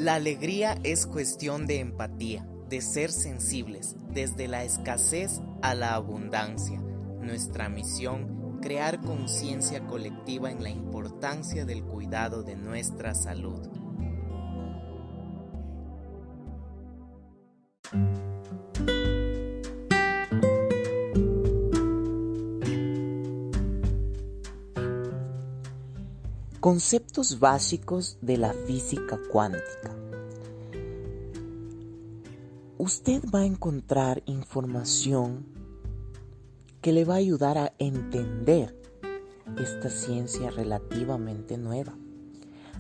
La alegría es cuestión de empatía, de ser sensibles, desde la escasez a la abundancia. Nuestra misión, crear conciencia colectiva en la importancia del cuidado de nuestra salud. Conceptos básicos de la física cuántica. Usted va a encontrar información que le va a ayudar a entender esta ciencia relativamente nueva.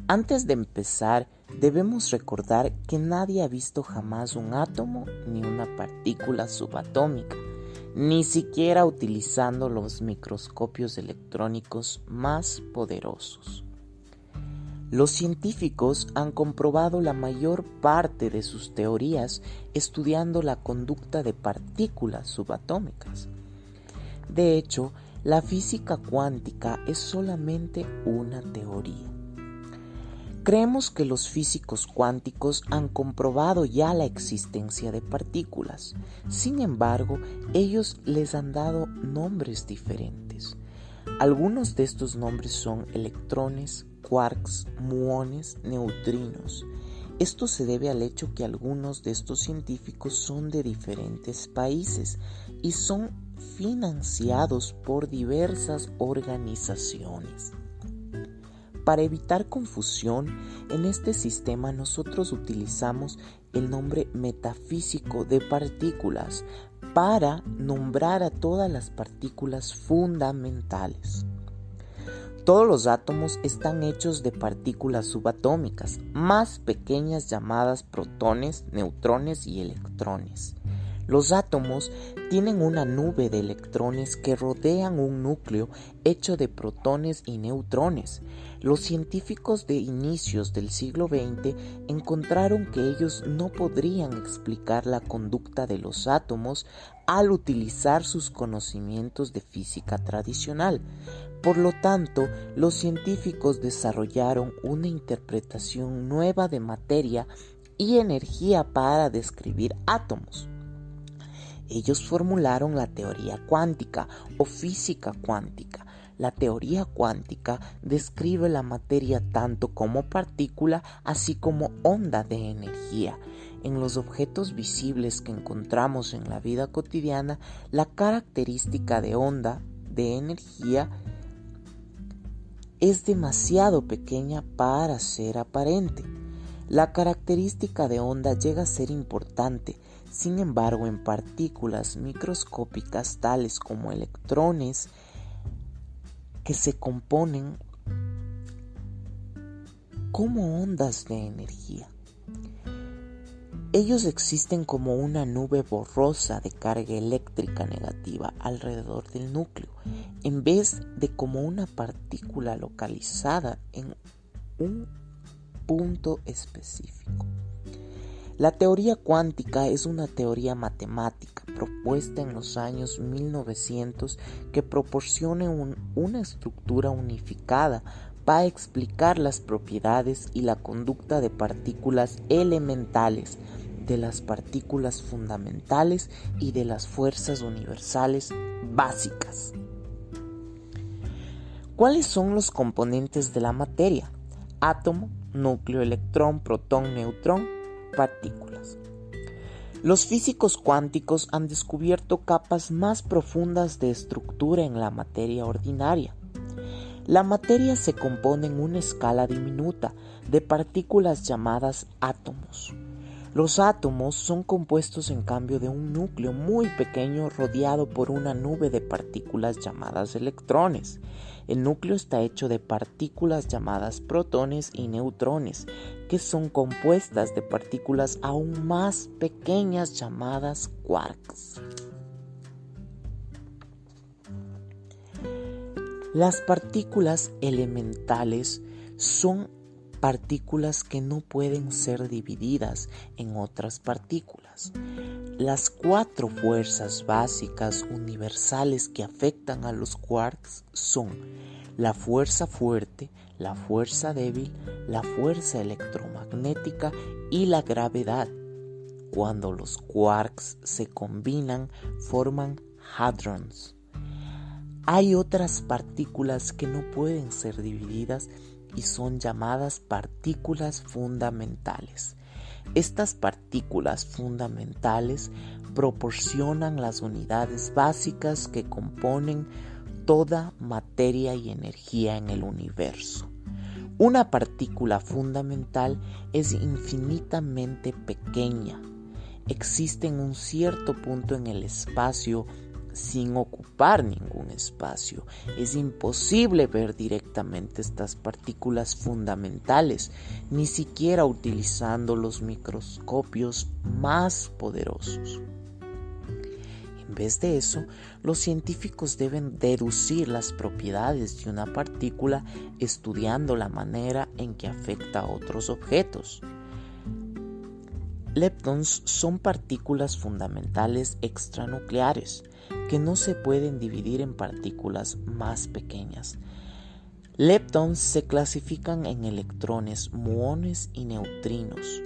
Antes de empezar, debemos recordar que nadie ha visto jamás un átomo ni una partícula subatómica, ni siquiera utilizando los microscopios electrónicos más poderosos. Los científicos han comprobado la mayor parte de sus teorías estudiando la conducta de partículas subatómicas. De hecho, la física cuántica es solamente una teoría. Creemos que los físicos cuánticos han comprobado ya la existencia de partículas. Sin embargo, ellos les han dado nombres diferentes. Algunos de estos nombres son electrones, quarks, muones, neutrinos. Esto se debe al hecho que algunos de estos científicos son de diferentes países y son financiados por diversas organizaciones. Para evitar confusión, en este sistema nosotros utilizamos el nombre metafísico de partículas para nombrar a todas las partículas fundamentales. Todos los átomos están hechos de partículas subatómicas, más pequeñas llamadas protones, neutrones y electrones. Los átomos tienen una nube de electrones que rodean un núcleo hecho de protones y neutrones. Los científicos de inicios del siglo XX encontraron que ellos no podrían explicar la conducta de los átomos al utilizar sus conocimientos de física tradicional. Por lo tanto, los científicos desarrollaron una interpretación nueva de materia y energía para describir átomos. Ellos formularon la teoría cuántica o física cuántica. La teoría cuántica describe la materia tanto como partícula, así como onda de energía. En los objetos visibles que encontramos en la vida cotidiana, la característica de onda de energía es demasiado pequeña para ser aparente. La característica de onda llega a ser importante. Sin embargo, en partículas microscópicas tales como electrones que se componen como ondas de energía. Ellos existen como una nube borrosa de carga eléctrica negativa alrededor del núcleo, en vez de como una partícula localizada en un punto específico. La teoría cuántica es una teoría matemática propuesta en los años 1900 que proporciona una estructura unificada para explicar las propiedades y la conducta de partículas elementales, de las partículas fundamentales y de las fuerzas universales básicas. ¿Cuáles son los componentes de la materia? Átomo, núcleo, electrón, protón, neutrón, partículas. Los físicos cuánticos han descubierto capas más profundas de estructura en la materia ordinaria. La materia se compone en una escala diminuta de partículas llamadas átomos. Los átomos son compuestos en cambio de un núcleo muy pequeño rodeado por una nube de partículas llamadas electrones. El núcleo está hecho de partículas llamadas protones y neutrones, que son compuestas de partículas aún más pequeñas llamadas quarks. Las partículas elementales son partículas que no pueden ser divididas en otras partículas. Las 4 fuerzas básicas universales que afectan a los quarks son la fuerza fuerte, la fuerza débil, la fuerza electromagnética magnética y la gravedad. Cuando los quarks se combinan, forman hadrons. Hay otras partículas que no pueden ser divididas y son llamadas partículas fundamentales. Estas partículas fundamentales proporcionan las unidades básicas que componen toda materia y energía en el universo. Una partícula fundamental es infinitamente pequeña. Existe en un cierto punto en el espacio sin ocupar ningún espacio. Es imposible ver directamente estas partículas fundamentales, ni siquiera utilizando los microscopios más poderosos. En vez de eso, los científicos deben deducir las propiedades de una partícula estudiando la manera en que afecta a otros objetos. Leptons son partículas fundamentales extranucleares que no se pueden dividir en partículas más pequeñas. Leptons se clasifican en electrones, muones y neutrinos.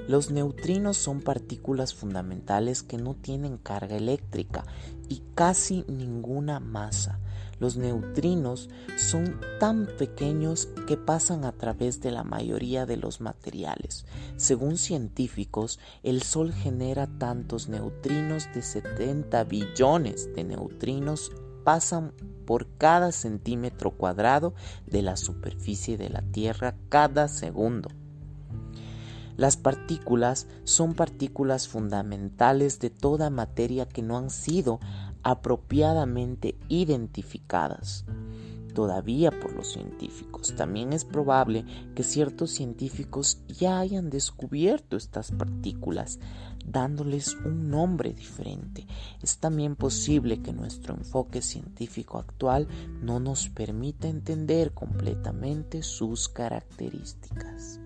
Los neutrinos son partículas fundamentales que no tienen carga eléctrica y casi ninguna masa. Los neutrinos son tan pequeños que pasan a través de la mayoría de los materiales. Según científicos, el Sol genera tantos neutrinos de 70 billones de neutrinos pasan por cada centímetro cuadrado de la superficie de la Tierra cada segundo. Las partículas son partículas fundamentales de toda materia que no han sido apropiadamente identificadas todavía por los científicos. También es probable que ciertos científicos ya hayan descubierto estas partículas, dándoles un nombre diferente. Es también posible que nuestro enfoque científico actual no nos permita entender completamente sus características.